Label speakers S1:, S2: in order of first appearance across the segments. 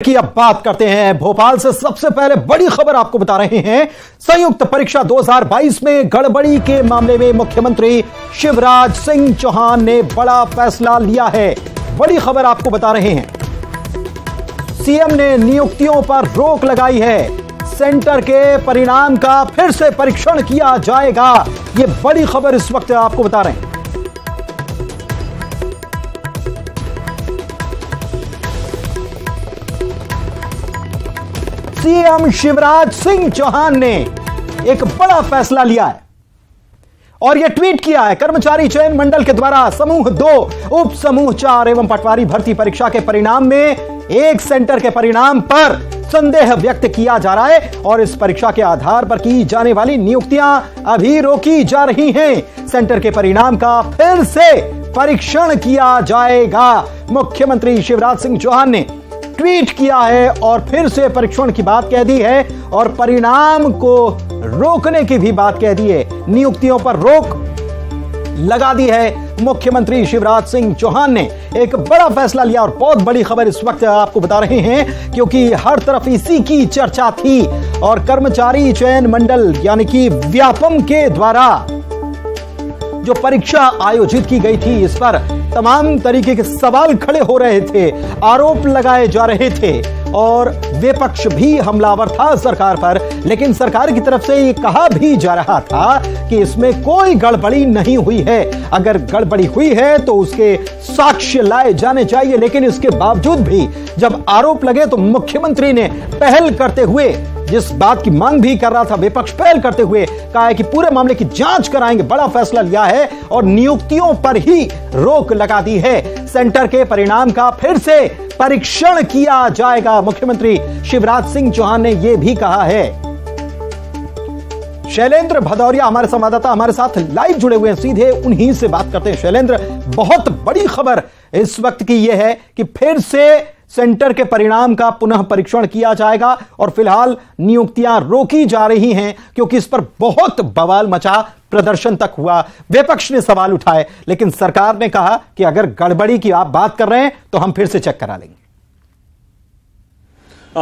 S1: की अब बात करते हैं भोपाल से। सबसे पहले बड़ी खबर आपको बता रहे हैं, संयुक्त परीक्षा 2022 में गड़बड़ी के मामले में मुख्यमंत्री शिवराज सिंह चौहान ने बड़ा फैसला लिया है। बड़ी खबर आपको बता रहे हैं, सीएम ने नियुक्तियों पर रोक लगाई है। सेंटर के परिणाम का फिर से परीक्षण किया जाएगा। यह बड़ी खबर इस वक्त आपको बता रहे हैं। सीएम शिवराज सिंह चौहान ने एक बड़ा फैसला लिया है और यह ट्वीट किया है। कर्मचारी चयन मंडल के द्वारा समूह 2, उप समूह 4 एवं पटवारी भर्ती परीक्षा के परिणाम में एक सेंटर के परिणाम पर संदेह व्यक्त किया जा रहा है और इस परीक्षा के आधार पर की जाने वाली नियुक्तियां अभी रोकी जा रही हैं। सेंटर के परिणाम का फिर से परीक्षण किया जाएगा। मुख्यमंत्री शिवराज सिंह चौहान ने ट्वीट किया है और फिर से परीक्षण की बात कह दी है और परिणाम को रोकने की भी बात कह दी है। नियुक्तियों पर रोक लगा दी है। मुख्यमंत्री शिवराज सिंह चौहान ने एक बड़ा फैसला लिया और बहुत बड़ी खबर इस वक्त आपको बता रहे हैं क्योंकि हर तरफ इसी की चर्चा थी और कर्मचारी चयन मंडल यानी कि व्यापम के द्वारा जो परीक्षा आयोजित की गई थी, इस पर तमाम तरीके के सवाल खड़े हो रहे थे, आरोप लगाए जा रहे थे और विपक्ष भी हमलावर था सरकार पर। लेकिन सरकार की तरफ से यह कहा भी जा रहा था कि इसमें कोई गड़बड़ी नहीं हुई है। अगर गड़बड़ी हुई है तो उसके साक्ष्य लाए जाने चाहिए। लेकिन इसके बावजूद भी जब आरोप लगे तो मुख्यमंत्री ने पहल करते हुए, जिस बात की मांग भी कर रहा था विपक्ष, पहल करते हुए कहा है कि पूरे मामले की जांच कराएंगे। बड़ा फैसला लिया है और नियुक्तियों पर ही रोक लगा दी है। सेंटर के परिणाम का फिर से परीक्षण किया जाएगा। मुख्यमंत्री शिवराज सिंह चौहान ने यह भी कहा है। शैलेंद्र भदौरिया हमारे संवाददाता हमारे साथ लाइव जुड़े हुए हैं, सीधे उन्हीं से बात करते हैं। शैलेंद्र, बहुत बड़ी खबर इस वक्त की यह है कि फिर से सेंटर के परिणाम का पुनः परीक्षण किया जाएगा और फिलहाल नियुक्तियां रोकी जा रही हैं क्योंकि इस पर बहुत बवाल मचा, प्रदर्शन तक हुआ, विपक्ष ने सवाल उठाए। लेकिन सरकार ने कहा कि अगर गड़बड़ी की आप बात कर रहे हैं तो हम फिर से चेक करा लेंगे।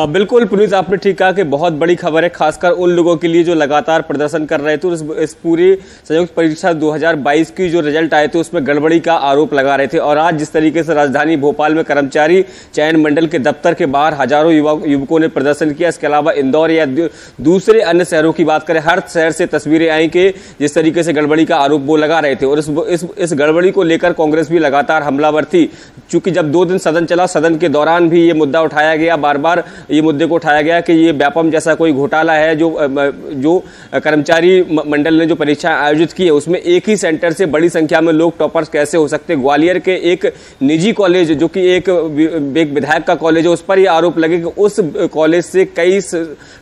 S2: बिल्कुल पुनीत, आपने ठीक कहा कि बहुत बड़ी खबर है, खासकर उन लोगों के लिए जो लगातार प्रदर्शन कर रहे थे। इस पूरी संयुक्त परीक्षा 2022 की जो रिजल्ट आए थे उसमें गड़बड़ी का आरोप लगा रहे थे। और आज जिस तरीके से राजधानी भोपाल में कर्मचारी चयन मंडल के दफ्तर के बाहर हजारों युवकों ने प्रदर्शन किया, इसके अलावा इंदौर या दूसरे अन्य शहरों की बात करें, हर शहर से तस्वीरें आई कि जिस तरीके से गड़बड़ी का आरोप वो लगा रहे थे। और इस गड़बड़ी को लेकर कांग्रेस भी लगातार हमलावर थी। चूंकि जब 2 दिन सदन चला, सदन के दौरान भी ये मुद्दा उठाया गया, बार बार ये मुद्दे को उठाया गया कि ये व्यापम जैसा कोई घोटाला है। जो कर्मचारी मंडल ने जो परीक्षा आयोजित की है उसमें एक ही सेंटर से बड़ी संख्या में लोग टॉपर्स कैसे हो सकते। ग्वालियर के एक निजी कॉलेज जो कि एक विधायक का कॉलेज है, उस पर यह आरोप लगे कि उस कॉलेज से कई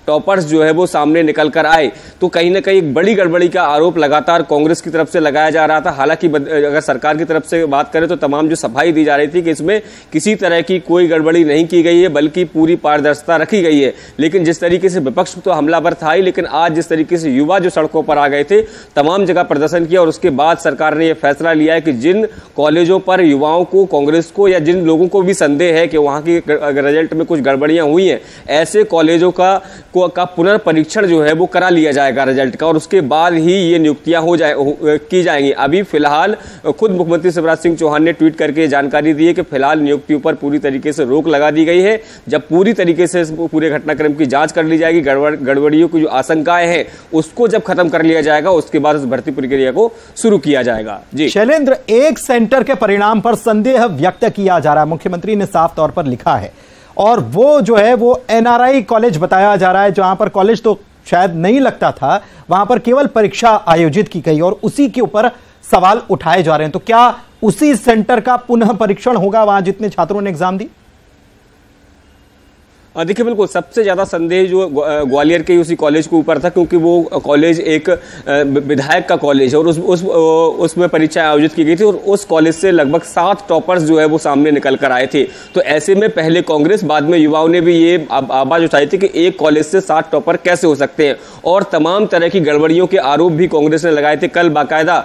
S2: टॉपर्स जो है वो सामने निकल कर आए। तो कहीं ना कहीं एक बड़ी गड़बड़ी का आरोप लगातार कांग्रेस की तरफ से लगाया जा रहा था। हालांकि अगर सरकार की तरफ से बात करें तो तमाम जो सफाई दी जा रही थी कि इसमें किसी तरह की कोई गड़बड़ी नहीं की गई है बल्कि पूरी पारदर्शिता रखी गई है। लेकिन जिस तरीके से विपक्ष तो हमलावर था ही, लेकिन आज जिस तरीके से युवा जो सड़कों पर आ गए थे, तमाम जगह प्रदर्शन किया और उसके बाद सरकार ने यह फैसला लिया है कि जिन कॉलेजों पर युवाओं को, कांग्रेस को या जिन लोगों को भी संदेह है कि वहां की रिजल्ट में कुछ गड़बड़ियां हुई हैं, ऐसे कॉलेजों का पुनर्परीक्षण जो है वो करा लिया जाएगा रिजल्ट का और उसके बाद ही ये नियुक्तियां की जाएंगी। अभी फिलहाल खुद मुख्यमंत्री शिवराज सिंह चौहान ने ट्वीट करके जानकारी दी है कि फिलहाल नियुक्तियों पर पूरी तरीके से रोक लगा दी गई है। जब पूरी तरीके से पूरे घटनाक्रम की जांच कर ली जाएगी, गड़बड़ियों की जो आशंकाएं हैं उसको जब खत्म कर लिया जाएगा, उसके बाद उस भर्ती प्रक्रिया को शुरू किया जाएगा। जी
S1: शैलेंद्र, एक सेंटर के परिणाम पर संदेह व्यक्त किया जा रहा है, मुख्यमंत्री ने साफ तौर पर लिखा है और वो जो है वो एनआरआई कॉलेज बताया जा रहा है, जहां पर कॉलेज तो शायद नहीं लगता था, वहां पर केवल परीक्षा आयोजित की गई और उसी के ऊपर सवाल उठाए जा रहे हैं। तो क्या उसी सेंटर का पुनः परीक्षण होगा वहां जितने छात्रों ने एग्जाम दी?
S2: देखिए बिल्कुल सबसे ज्यादा संदेह जो ग्वालियर के उसी कॉलेज के ऊपर था, क्योंकि वो कॉलेज एक विधायक का कॉलेज है और उसमें परीक्षा आयोजित की गई थी और उस कॉलेज से लगभग 7 टॉपर्स जो है वो सामने निकल कर आए थे। तो ऐसे में पहले कांग्रेस, बाद में युवाओं ने भी ये आवाज उठाई थी कि एक कॉलेज से 7 टॉपर कैसे हो सकते हैं, और तमाम तरह की गड़बड़ियों के आरोप भी कांग्रेस ने लगाए थे। कल बाकायदा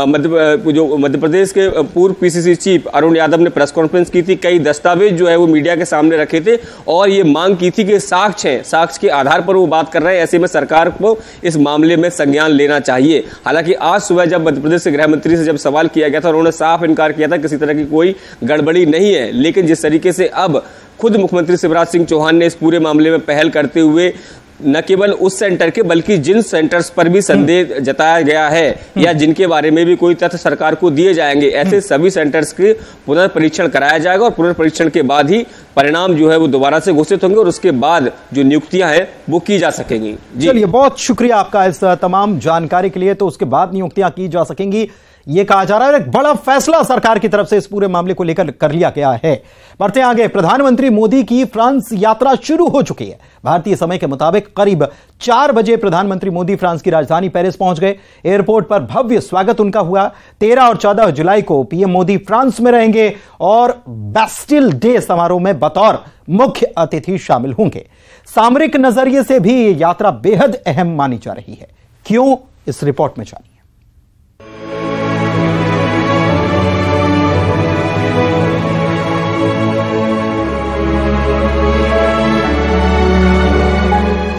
S2: मध्य प्रदेश के पूर्व पीसीसी चीफ अरुण यादव ने प्रेस कॉन्फ्रेंस की थी, कई दस्तावेज जो है वो मीडिया के सामने रखे थे और ये मांग की थी कि साक्ष्य के आधार पर वो बात कर रहे हैं, ऐसे में सरकार को इस मामले में संज्ञान लेना चाहिए। हालांकि आज सुबह जब मध्य प्रदेश के गृह मंत्री से जब सवाल किया गया था, उन्होंने साफ इनकार किया था किसी तरह की कोई गड़बड़ी नहीं है। लेकिन जिस तरीके से अब खुद मुख्यमंत्री शिवराज सिंह चौहान ने इस पूरे मामले में पहल करते हुए न केवल उस सेंटर के बल्कि जिन सेंटर्स पर भी संदेह जताया गया है या जिनके बारे में भी कोई तथ्य सरकार को दिए जाएंगे, ऐसे सभी सेंटर्स के पुनर्परीक्षण कराया जाएगा और पुनर्परीक्षण के बाद ही परिणाम जो है वो दोबारा से घोषित होंगे और उसके बाद जो नियुक्तियां हैं वो की जा सकेंगी।
S1: चलिए, बहुत शुक्रिया आपका इस तमाम जानकारी के लिए। तो उसके बाद नियुक्तियां की जा सकेंगी ये कहा जा रहा है। एक बड़ा फैसला सरकार की तरफ से इस पूरे मामले को लेकर कर लिया गया है। बढ़ते आगे, प्रधानमंत्री मोदी की फ्रांस यात्रा शुरू हो चुकी है। भारतीय समय के मुताबिक करीब 4 बजे प्रधानमंत्री मोदी फ्रांस की राजधानी पेरिस पहुंच गए। एयरपोर्ट पर भव्य स्वागत उनका हुआ। 13 और 14 जुलाई को पीएम मोदी फ्रांस में रहेंगे और बेस्टिल डे समारोह में बतौर मुख्य अतिथि शामिल होंगे। सामरिक नजरिए से भी ये यात्रा बेहद अहम मानी जा रही है। क्यों, इस रिपोर्ट में जानिए।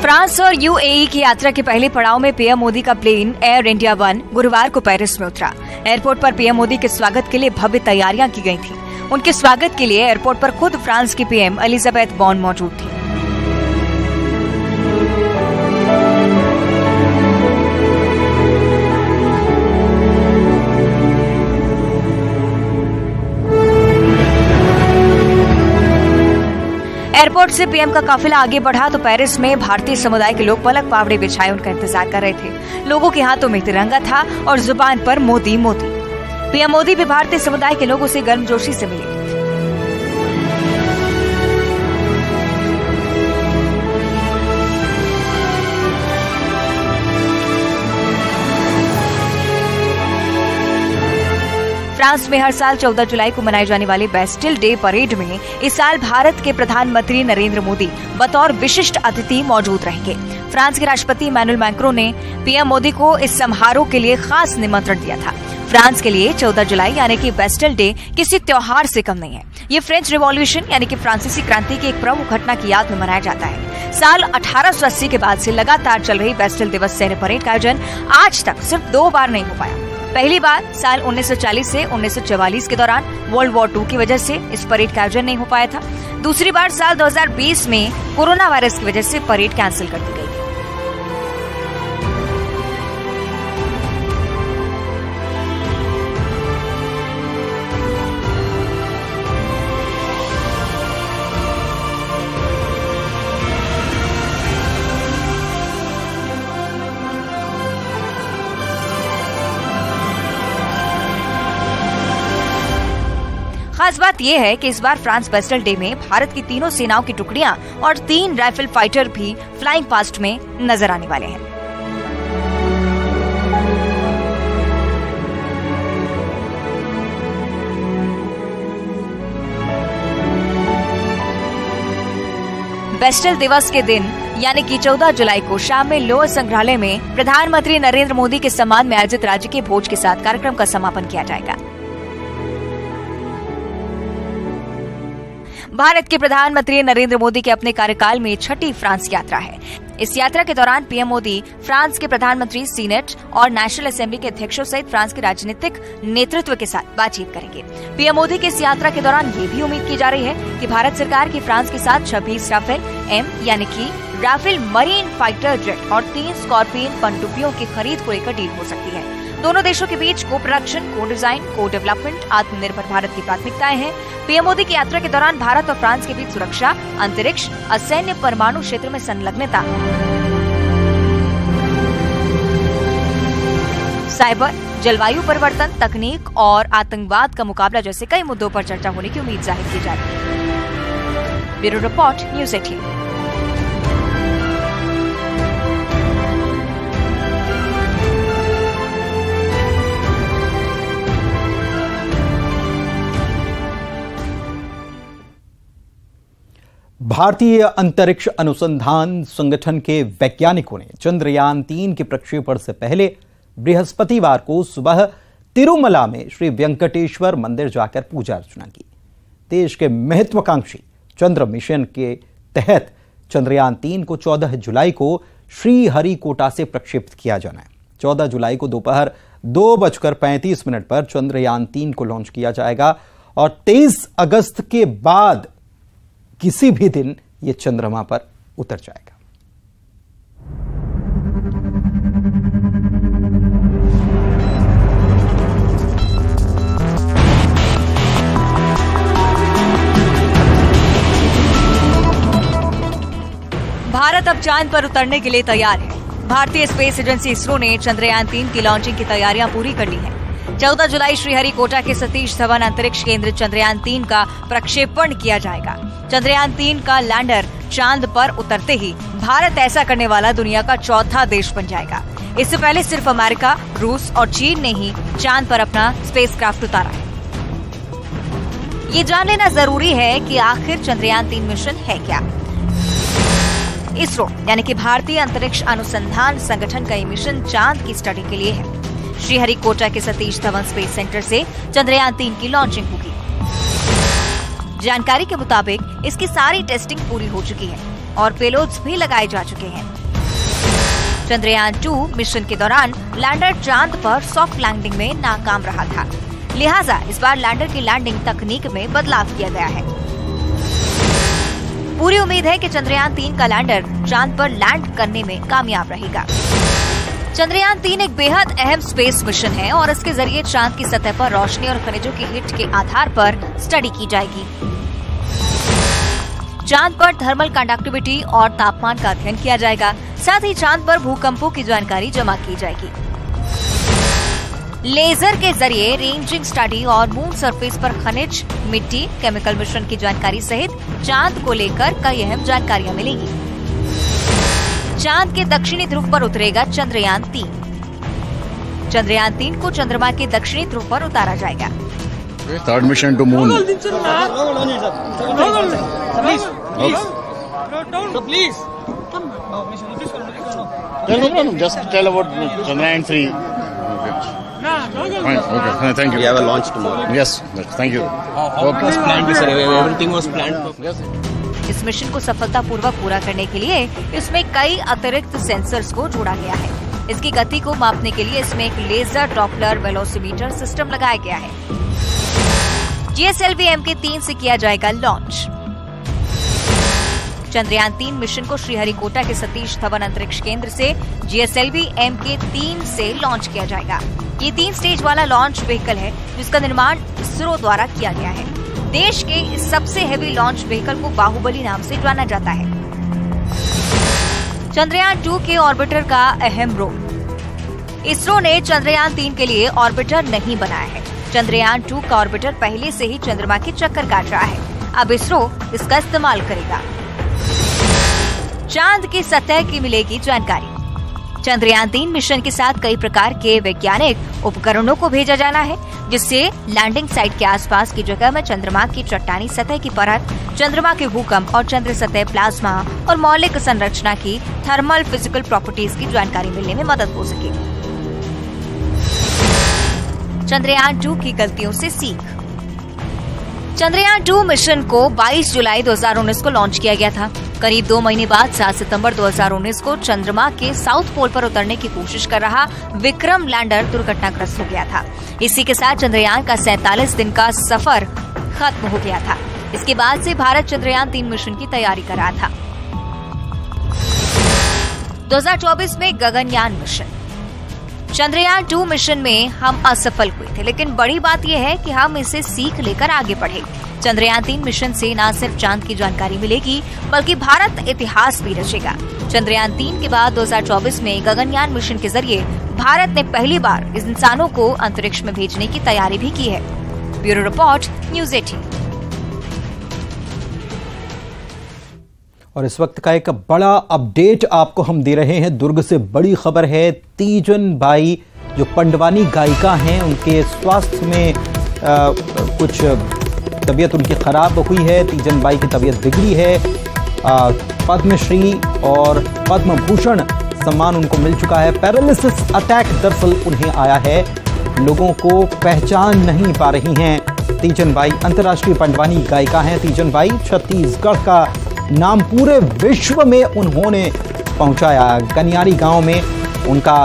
S3: फ्रांस और यूएई की यात्रा के पहले पड़ाव में पीएम मोदी का प्लेन एयर इंडिया 1 गुरुवार को पेरिस में उतरा। एयरपोर्ट पर पीएम मोदी के स्वागत के लिए भव्य तैयारियां की गई थी। उनके स्वागत के लिए एयरपोर्ट पर खुद फ्रांस की पीएम एलिजाबेथ बॉर्न मौजूद थी। एयरपोर्ट से पीएम का काफिला आगे बढ़ा तो पेरिस में भारतीय समुदाय के लोग पलक पावड़े बिछाए उनका इंतजार कर रहे थे। लोगों के हाथों में तिरंगा था और जुबान पर मोदी मोदी। पीएम मोदी भी भारतीय समुदाय के लोगों से गर्मजोशी से मिले। फ्रांस में हर साल 14 जुलाई को मनाए जाने वाले बेस्टिल डे परेड में इस साल भारत के प्रधानमंत्री नरेंद्र मोदी बतौर विशिष्ट अतिथि मौजूद रहेंगे। फ्रांस के राष्ट्रपति इमैनुअल मैक्रों ने पीएम मोदी को इस समारोह के लिए खास निमंत्रण दिया था। फ्रांस के लिए 14 जुलाई यानी कि बेस्टिल डे किसी त्योहार से कम नहीं है। ये फ्रेंच रिवॉल्यूशन यानी कि फ्रांसीसी क्रांति की एक प्रमुख घटना की याद में मनाया जाता है। साल 1880 के बाद से लगातार चल रही बेस्टिल दिवस सैन्य परेड का आयोजन आज तक सिर्फ 2 बार नहीं हो पाया। पहली बार साल 1940 से 1944 के दौरान वर्ल्ड वॉर 2 की वजह से इस परेड का आयोजन नहीं हो पाया था। दूसरी बार साल 2020 में कोरोना वायरस की वजह से परेड कैंसिल कर दी गई थी। खास बात यह है कि इस बार फ्रांस बेस्टिल डे में भारत की तीनों सेनाओं की टुकड़ियां और 3 राइफल फाइटर भी फ्लाइंग पास्ट में नजर आने वाले हैं। बेस्टिल दिवस के दिन यानी कि 14 जुलाई को शाम में लोअर संग्रहालय में प्रधानमंत्री नरेंद्र मोदी के सम्मान में आयोजित राज्य के भोज के साथ कार्यक्रम का समापन किया जाएगा। भारत के प्रधानमंत्री नरेंद्र मोदी के अपने कार्यकाल में 6ठी फ्रांस यात्रा है। इस यात्रा के दौरान पीएम मोदी फ्रांस के प्रधानमंत्री, सीनेट और नेशनल असेंबली के अध्यक्षों सहित फ्रांस के राजनीतिक नेतृत्व के साथ बातचीत करेंगे। पीएम मोदी की इस यात्रा के दौरान ये भी उम्मीद की जा रही है कि भारत सरकार की फ्रांस के साथ 26 राफेल एम यानी कि राफेल मरीन फाइटर जेट और 3 स्कॉर्पियन पनडुब्बियों की खरीद को लेकर डील हो सकती है। दोनों देशों के बीच को प्रोडक्शन, को डिजाइन, को डेवलपमेंट, आत्मनिर्भर भारत की प्राथमिकताएं हैं। पीएम मोदी की यात्रा के दौरान भारत और फ्रांस के बीच सुरक्षा, अंतरिक्ष, असैन्य परमाणु क्षेत्र में संलग्नता, साइबर, जलवायु परिवर्तन, तकनीक और आतंकवाद का मुकाबला जैसे कई मुद्दों पर चर्चा होने की उम्मीद जाहिर की जा रही है। Bureau report, news 18।
S1: भारतीय अंतरिक्ष अनुसंधान संगठन के वैज्ञानिकों ने चंद्रयान 3 के प्रक्षेपण से पहले बृहस्पतिवार को सुबह तिरुमला में श्री वेंकटेश्वर मंदिर जाकर पूजा अर्चना की। देश के महत्वाकांक्षी चंद्र मिशन के तहत चंद्रयान 3 को 14 जुलाई को श्रीहरिकोटा से प्रक्षेपित किया जाना है। 14 जुलाई को दोपहर 2:35 पर चंद्रयान 3 को लॉन्च किया जाएगा और 23 अगस्त के बाद किसी भी दिन यह चंद्रमा पर उतर जाएगा।
S3: भारत अब चांद पर उतरने के लिए तैयार है। भारतीय स्पेस एजेंसी इसरो ने चंद्रयान 3 की लॉन्चिंग की तैयारियां पूरी कर ली हैं। 14 जुलाई श्रीहरिकोटा के सतीश धवन अंतरिक्ष केंद्र चंद्रयान 3 का प्रक्षेपण किया जाएगा। चंद्रयान 3 का लैंडर चांद पर उतरते ही भारत ऐसा करने वाला दुनिया का चौथा देश बन जाएगा। इससे पहले सिर्फ अमेरिका, रूस और चीन ने ही चांद पर अपना स्पेसक्राफ्ट उतारा है। ये जान लेना जरूरी है कि आखिर चंद्रयान 3 मिशन है क्या। इसरो यानी कि भारतीय अंतरिक्ष अनुसंधान संगठन का ये मिशन चांद की स्टडी के लिए है। श्रीहरिकोटा के सतीश धवन स्पेस सेंटर से चंद्रयान 3 की लॉन्चिंग होगी। जानकारी के मुताबिक इसकी सारी टेस्टिंग पूरी हो चुकी है और पेलोड्स भी लगाए जा चुके हैं। चंद्रयान 2 मिशन के दौरान लैंडर चांद पर सॉफ्ट लैंडिंग में नाकाम रहा था, लिहाजा इस बार लैंडर की लैंडिंग तकनीक में बदलाव किया गया है। पूरी उम्मीद है कि चंद्रयान 3 का लैंडर चांद पर लैंड करने में कामयाब रहेगा। चंद्रयान 3 एक बेहद अहम स्पेस मिशन है और इसके जरिए चांद की सतह पर रोशनी और खनिजों की हिट के आधार पर स्टडी की जाएगी। चांद पर थर्मल कंडक्टिविटी और तापमान का अध्ययन किया जाएगा। साथ ही चांद पर भूकंपों की जानकारी जमा की जाएगी। लेजर के जरिए रेंजिंग स्टडी और मून सरफेस पर खनिज, मिट्टी, केमिकल मिश्रण की जानकारी सहित चांद को लेकर कई अहम जानकारियां मिलेंगी। चांद के दक्षिणी ध्रुव पर उतरेगा चंद्रयान 3। चंद्रयान 3 को चंद्रमा के दक्षिणी ध्रुव पर उतारा जाएगा।
S4: Third mission to moon.
S5: Please.
S4: No. Just tell about Chandrayaan 3. Fine. Okay. Thank you.
S5: We have a launch tomorrow.
S4: Yes. Thank you.
S5: Okay. Was planned, sir. Everything was planned.
S4: Yes.
S3: इस मिशन को सफलतापूर्वक पूरा करने के लिए इसमें कई अतिरिक्त सेंसर्स को जोड़ा गया है। इसकी गति को मापने के लिए इसमें एक लेजर डॉपलर वेलोसिमीटर सिस्टम लगाया गया है। GSLV Mk3 से किया जाएगा लॉन्च। चंद्रयान 3 मिशन को श्रीहरिकोटा के सतीश धवन अंतरिक्ष केंद्र से GSLV Mk3 से लॉन्च किया जाएगा। ये 3 स्टेज वाला लॉन्च व्हीकल है जिसका निर्माण इसरो द्वारा किया गया है। देश के इस सबसे हेवी लॉन्च व्हीकल को बाहुबली नाम से जाना जाता है। चंद्रयान 2 के ऑर्बिटर का अहम रोल। इसरो ने चंद्रयान 3 के लिए ऑर्बिटर नहीं बनाया है। चंद्रयान 2 का ऑर्बिटर पहले से ही चंद्रमा के चक्कर काट रहा है। अब इसरो इसका इस्तेमाल करेगा। चांद की सतह की मिलेगी जानकारी। चंद्रयान 3 मिशन के साथ कई प्रकार के वैज्ञानिक उपकरणों को भेजा जाना है, जिससे लैंडिंग साइट के आसपास की जगह में चंद्रमा की चट्टानी सतह की परत, चंद्रमा के भूकंप और चंद्र सतह प्लाज्मा और मौलिक संरचना की थर्मल फिजिकल प्रॉपर्टीज की जानकारी मिलने में मदद हो सकेगी। चंद्रयान 2 की गलतियों से सीख। चंद्रयान 2 मिशन को 22 जुलाई 2019 को लॉन्च किया गया था। करीब 2 महीने बाद 7 सितंबर 2019 को चंद्रमा के साउथ पोल पर उतरने की कोशिश कर रहा विक्रम लैंडर दुर्घटनाग्रस्त हो गया था। इसी के साथ चंद्रयान का 47 दिन का सफर खत्म हो गया था। इसके बाद से भारत चंद्रयान 3 मिशन की तैयारी कर रहा था। 2024 में गगनयान मिशन। चंद्रयान 2 मिशन में हम असफल हुए थे, लेकिन बड़ी बात यह है कि हम इसे सीख लेकर आगे बढ़े। चंद्रयान 3 मिशन से न सिर्फ चांद की जानकारी मिलेगी, बल्कि भारत इतिहास भी रचेगा। चंद्रयान 3 के बाद 2024 में गगनयान मिशन के जरिए भारत ने पहली बार इंसानों को अंतरिक्ष में भेजने की तैयारी भी की है। Bureau report, news 18।
S1: और इस वक्त का एक बड़ा अपडेट आपको हम दे रहे हैं। दुर्ग से बड़ी खबर है। तीजन बाई जो पंडवानी गायिका हैं, उनके स्वास्थ्य में कुछ तबीयत उनकी खराब हुई है। तीजन बाई की तबीयत बिगड़ी है। पद्मश्री और पद्म भूषण सम्मान उनको मिल चुका है। पैरालिसिस अटैक दरअसल उन्हें आया है। लोगों को पहचान नहीं पा रही हैं। तीजन बाई अंतर्राष्ट्रीय पंडवानी गायिका हैं। तीजन बाई छत्तीसगढ़ का नाम पूरे विश्व में उन्होंने पहुंचाया। गनियारी गांव में उनका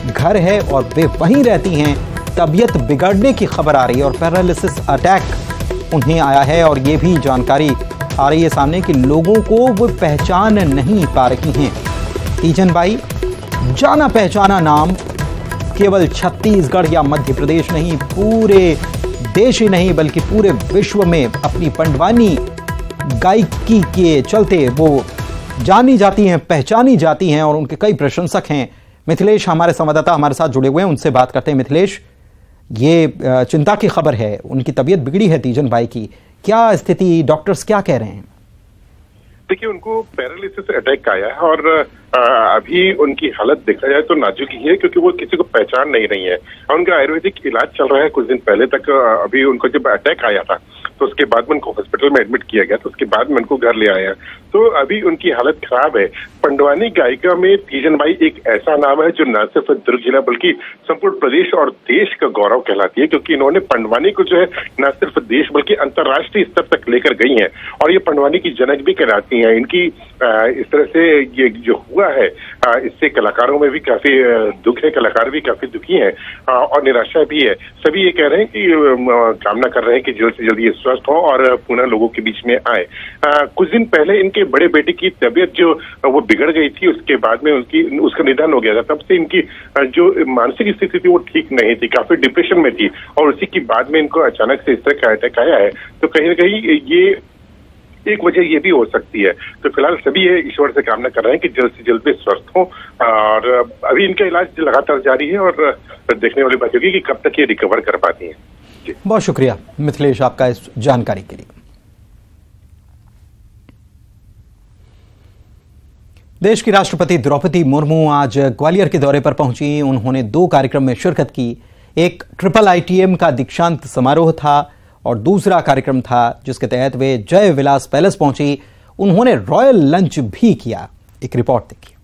S1: घर है और वे वहीं रहती हैं। तबीयत बिगड़ने की खबर आ रही है और पैरालिसिस अटैक उन्हें आया है। और ये भी जानकारी आ रही है सामने कि लोगों को वो पहचान नहीं पा रही हैं। तीजन बाई जाना पहचाना नाम केवल छत्तीसगढ़ या मध्य प्रदेश नहीं, पूरे देश ही नहीं बल्कि पूरे विश्व में अपनी पंडवानी गायकी के चलते वो जानी जाती हैं, पहचानी जाती हैं और उनके कई प्रशंसक हैं। मिथिलेश हमारे संवाददाता हमारे साथ जुड़े हुए हैं, उनसे बात करते हैं। मिथिलेश, ये चिंता की खबर है, उनकी तबीयत बिगड़ी है तीजन बाई की, क्या स्थिति, डॉक्टर्स क्या कह रहे हैं?
S6: देखिए, उनको पैरालिसिस अटैक आया है और अभी उनकी हालत देखा जाए तो नाजुक ही है, क्योंकि वो किसी को पहचान नहीं रही है। उनका आयुर्वेदिक इलाज चल रहा है कुछ दिन पहले तक। अभी उनको जब अटैक आया था तो उसके बाद में उनको हॉस्पिटल में एडमिट किया गया, तो उसके बाद में उनको घर ले आया। तो अभी उनकी हालत खराब है। पंडवानी गायिका में तीजन बाई एक ऐसा नाम है जो न सिर्फ दुर्ग जिला बल्कि संपूर्ण प्रदेश और देश का गौरव कहलाती है, क्योंकि इन्होंने पंडवानी को जो है न सिर्फ देश बल्कि अंतर्राष्ट्रीय स्तर तक लेकर गई हैं और ये पंडवानी की जनक भी कहलाती हैं। इनकी इस तरह से ये जो हुआ है इससे कलाकारों में भी काफी दुख है, कलाकार भी काफी दुखी हैं और निराशा भी है। सभी ये कह रहे हैं कि कामना कर रहे हैं कि जल्द से जल्द ये स्वस्थ हो और पुनः लोगों के बीच में आए। कुछ दिन पहले इनके बड़े बेटे की तबीयत जो वो बिगड़ गई थी, उसके बाद में उसका निधन हो गया था। तब से इनकी जो मानसिक स्थिति थी वो ठीक नहीं थी, काफी डिप्रेशन में थी और उसी के बाद में इनको अचानक से इस तरह का अटैक आया है। तो कहीं ना कहीं ये एक वजह ये भी हो सकती है। तो फिलहाल सभी ये ईश्वर से कामना कर रहे हैं कि जल्द से जल्द वे स्वस्थ हों और अभी इनका इलाज लगातार जारी है और देखने वाली बात होगी कि कब तक ये रिकवर कर पाती हैं।
S1: बहुत शुक्रिया मिथिलेश आपका इस जानकारी के लिए। देश की राष्ट्रपति द्रौपदी मुर्मू आज ग्वालियर के दौरे पर पहुंची। उन्होंने 2 कार्यक्रम में शिरकत की। एक ट्रिपल IITM का दीक्षांत समारोह था और दूसरा कार्यक्रम था जिसके तहत वे जय विलास पैलेस पहुंची। उन्होंने रॉयल लंच भी किया। एक रिपोर्ट देखिए।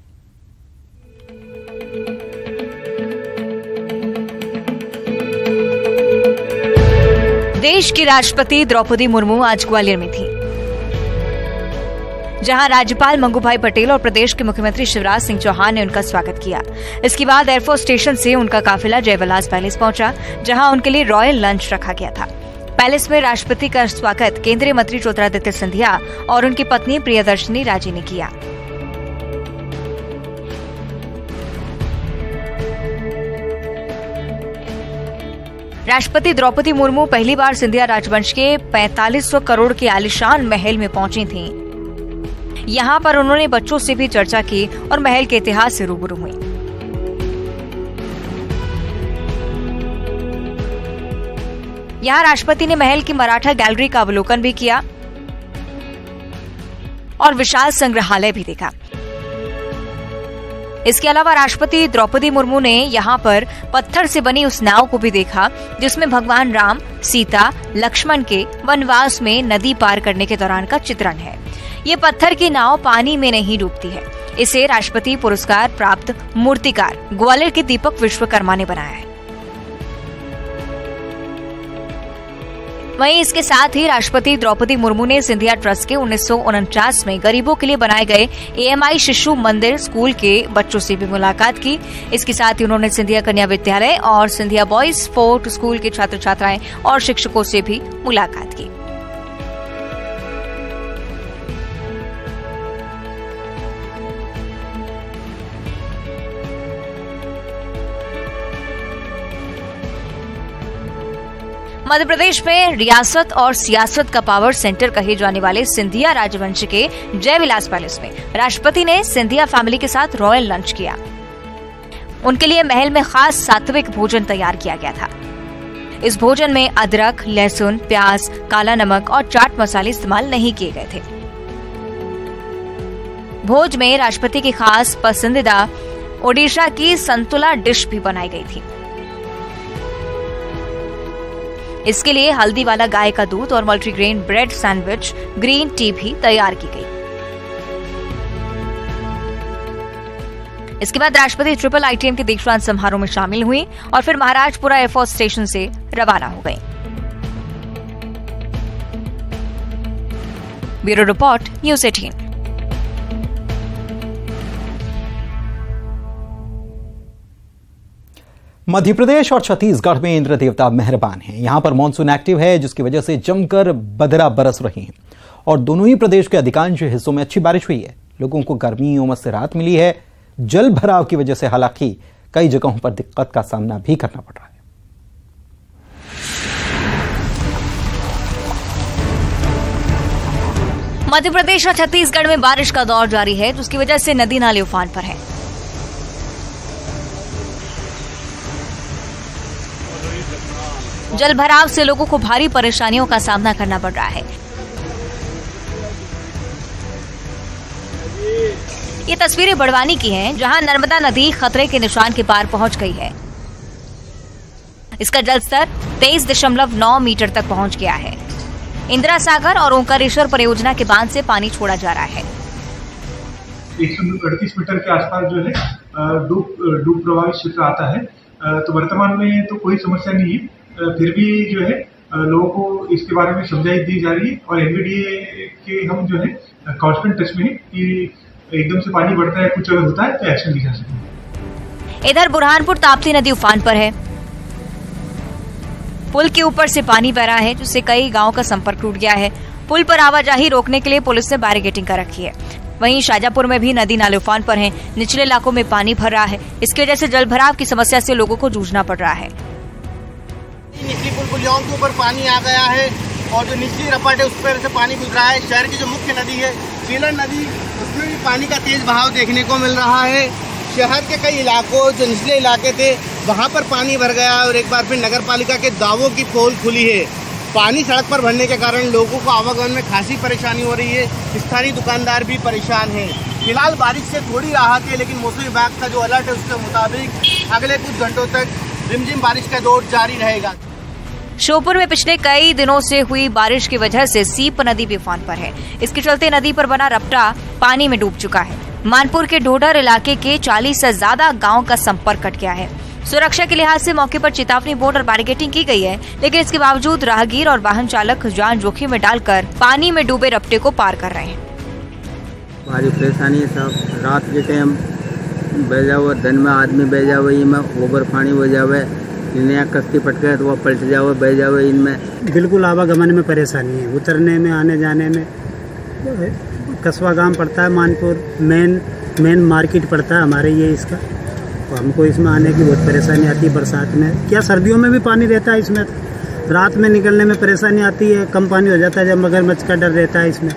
S3: देश की राष्ट्रपति द्रौपदी मुर्मू आज ग्वालियर में थी, जहां राज्यपाल मंगूभाई पटेल और प्रदेश के मुख्यमंत्री शिवराज सिंह चौहान ने उनका स्वागत किया। इसके बाद एयरफोर्स स्टेशन से उनका काफिला जय विलास पैलेस पहुंचा, जहां उनके लिए रॉयल लंच रखा गया था। पैलेस में राष्ट्रपति का स्वागत केंद्रीय मंत्री ज्योतिरादित्य सिंधिया और उनकी पत्नी प्रियदर्शनी राजे ने किया। राष्ट्रपति द्रौपदी मुर्मू पहली बार सिंधिया राजवंश के 4500 करोड़ के आलीशान महल में पहुंची थीं। यहां पर उन्होंने बच्चों से भी चर्चा की और महल के इतिहास से रूबरू हुई। यहां राष्ट्रपति ने महल की मराठा गैलरी का अवलोकन भी किया और विशाल संग्रहालय भी देखा। इसके अलावा राष्ट्रपति द्रौपदी मुर्मू ने यहां पर पत्थर से बनी उस नाव को भी देखा जिसमें भगवान राम, सीता, लक्ष्मण के वनवास में नदी पार करने के दौरान का चित्रण है। ये पत्थर की नाव पानी में नहीं डूबती है। इसे राष्ट्रपति पुरस्कार प्राप्त मूर्तिकार ग्वालियर के दीपक विश्वकर्मा ने बनाया है। वहीं इसके साथ ही राष्ट्रपति द्रौपदी मुर्मू ने सिंधिया ट्रस्ट के 1949 में गरीबों के लिए बनाए गए AMI शिशु मंदिर स्कूल के बच्चों से भी मुलाकात की। इसके साथ ही उन्होंने सिंधिया कन्या विद्यालय और सिंधिया बॉयज फोर्ट स्कूल के छात्र छात्राएं और शिक्षकों से भी मुलाकात की। मध्य प्रदेश में रियासत और सियासत का पावर सेंटर कहे जाने वाले सिंधिया राजवंश के जय विलास पैलेस में राष्ट्रपति ने सिंधिया फैमिली के साथ रॉयल लंच किया। उनके लिए महल में खास सात्विक भोजन तैयार किया गया था। इस भोजन में अदरक, लहसुन, प्याज, काला नमक और चाट मसाले इस्तेमाल नहीं किए गए थे। भोज में राष्ट्रपति की खास पसंदीदा ओडिशा की संतुला डिश भी बनाई गई थी। इसके लिए हल्दी वाला गाय का दूध और multigrain bread sandwich, green tea भी तैयार की गई। इसके बाद राष्ट्रपति ट्रिपल आईटीएम के दीक्षांत समारोह में शामिल हुई और फिर महाराजपुरा एयरफोर्स स्टेशन से रवाना हो गई। Bureau report, news 18।
S1: Madhya Pradesh और छत्तीसगढ़ में इंद्र देवता मेहरबान हैं। यहां पर मानसून एक्टिव है, जिसकी वजह से जमकर बदरा बरस रही है और दोनों ही प्रदेश के अधिकांश हिस्सों में अच्छी बारिश हुई है। लोगों को गर्मी उमस से राहत मिली है। जल भराव की वजह से हालांकि कई जगहों पर दिक्कत का सामना भी करना पड़ रहा है।
S3: मध्य प्रदेश और छत्तीसगढ़ में बारिश का दौर जारी है, जिसकी वजह से नदी नाले उफान पर हैं। जल भराव से लोगों को भारी परेशानियों का सामना करना पड़ रहा है। ये तस्वीरें बड़वानी की हैं, जहां नर्मदा नदी खतरे के निशान के पार पहुंच गई है। इसका जलस्तर 23.9 मीटर तक पहुंच गया है। इंदिरा सागर और ओंकारेश्वर परियोजना के बांध से पानी छोड़ा जा रहा है।
S7: 138 मीटर के आसपास जो है डूब प्रभावित क्षेत्र आता है। तो वर्तमान में तो कोई समस्या नहीं है, फिर भी जो है लोगों को इसके बारे में समझाई दी जा रही है और एनवीडीए के हम जो है कांस्टेंट टच में है कि एकदम से पानी बढ़ता है, कुछ अगर होता है तो एक्शन ली जा सके।
S3: इधर बुरहानपुर ताप्ती नदी उफान पर है। पुल के ऊपर से पानी बह रहा है, जिससे कई गांवों का संपर्क टूट गया है। पुल पर आवाजाही रोकने के लिए पुलिस ने बैरिकेडिंग कर रखी है। वहीं शाजापुर में भी नदी नाले उफान पर हैं। निचले इलाकों में पानी भर रहा है। इसकी वजह से जल भराव की समस्या से लोगों को जूझना पड़ रहा है।
S5: निचली पुलियाओं के ऊपर पानी आ गया है और जो निचली रपट है उस पर से पानी गुजर रहा है। शहर की जो मुख्य नदी है सीलन नदी, उसमें भी पानी का तेज बहाव देखने को मिल रहा है। शहर के कई इलाकों जो निचले इलाके थे वहां पर पानी भर गया और एक बार फिर नगर पालिका के दावों की पोल खुली है। पानी सड़क पर भरने के कारण लोगों को आवागमन में खासी परेशानी हो रही है। स्थानीय दुकानदार भी परेशान हैं। फिलहाल बारिश से थोड़ी राहत है, लेकिन मौसम विभाग का जो अलर्ट है उसके मुताबिक अगले कुछ घंटों तक रिमझिम बारिश का दौर जारी रहेगा।
S3: श्योपुर में पिछले कई दिनों से हुई बारिश की वजह से सीप नदी भी उफान पर है। इसके चलते नदी पर बना रपटा पानी में डूब चुका है। मानपुर के ढोडर इलाके के 40 से ज्यादा गांव का संपर्क कट गया है। सुरक्षा के लिहाज से मौके पर चेतावनी बोर्ड और बैरिकेडिंग की गई है, लेकिन इसके बावजूद राहगीर और वाहन चालक जान जोखिम में डालकर पानी में डूबे रपटे को पार कर रहे हैं।
S8: भारी परेशानी है सब। रात के टाइम बह जाओ, दिन में आदमी बह जाओ, में ओवर पानी हो जावे, नया कश्ती पटके तो वह पलट जाओ, बह जाओ। इनमें बिल्कुल आवागमन में परेशानी है, उतरने में, आने जाने में। कस्बा गांव पड़ता है मानपुर, मेन मार्केट पड़ता है हमारे ये इसका, तो हमको इसमें आने की बहुत परेशानी आती है। बरसात में क्या, सर्दियों में भी पानी रहता है इसमें। रात में निकलने में परेशानी आती है, कम पानी हो जाता है जब मगरमच्छ का डर रहता है इसमें।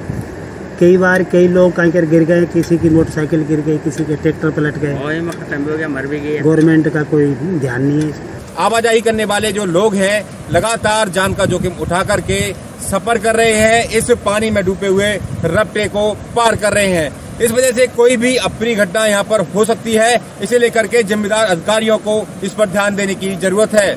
S8: कई बार कई लोग कहीं कर गिर गए, किसी की मोटरसाइकिल गिर गई, किसी के ट्रैक्टर पलट गए, खत्म हो गया, मर भी गए। गवर्नमेंट का कोई ध्यान नहीं है।
S9: आवाजाही करने वाले जो लोग हैं लगातार जान का जोखिम उठा करके सफर कर रहे हैं, इस पानी में डूबे हुए रपटे को पार कर रहे हैं। इस वजह से कोई भी अप्रिय घटना यहाँ पर हो सकती है, इसे लेकर के जिम्मेदार अधिकारियों को इस पर ध्यान देने की जरूरत है।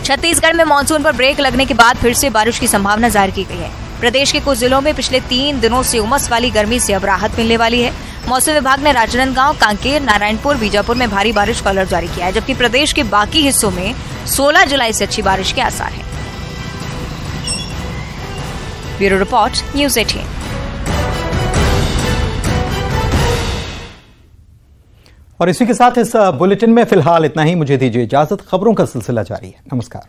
S3: छत्तीसगढ़ में मानसून पर ब्रेक लगने के बाद फिर से बारिश की संभावना जाहिर की गई है। प्रदेश के कुछ जिलों में पिछले 3 दिनों से उमस वाली गर्मी से अब राहत मिलने वाली है। मौसम विभाग ने राजनांदगांव, कांकेर, नारायणपुर, बीजापुर में भारी बारिश का अलर्ट जारी किया है, जबकि प्रदेश के बाकी हिस्सों में 16 जुलाई से अच्छी बारिश के आसार हैं। Bureau report, news 18।
S1: और इसी के साथ इस बुलेटिन में फिलहाल इतना ही। मुझे दीजिए इजाजत। खबरों का सिलसिला जारी है। नमस्कार।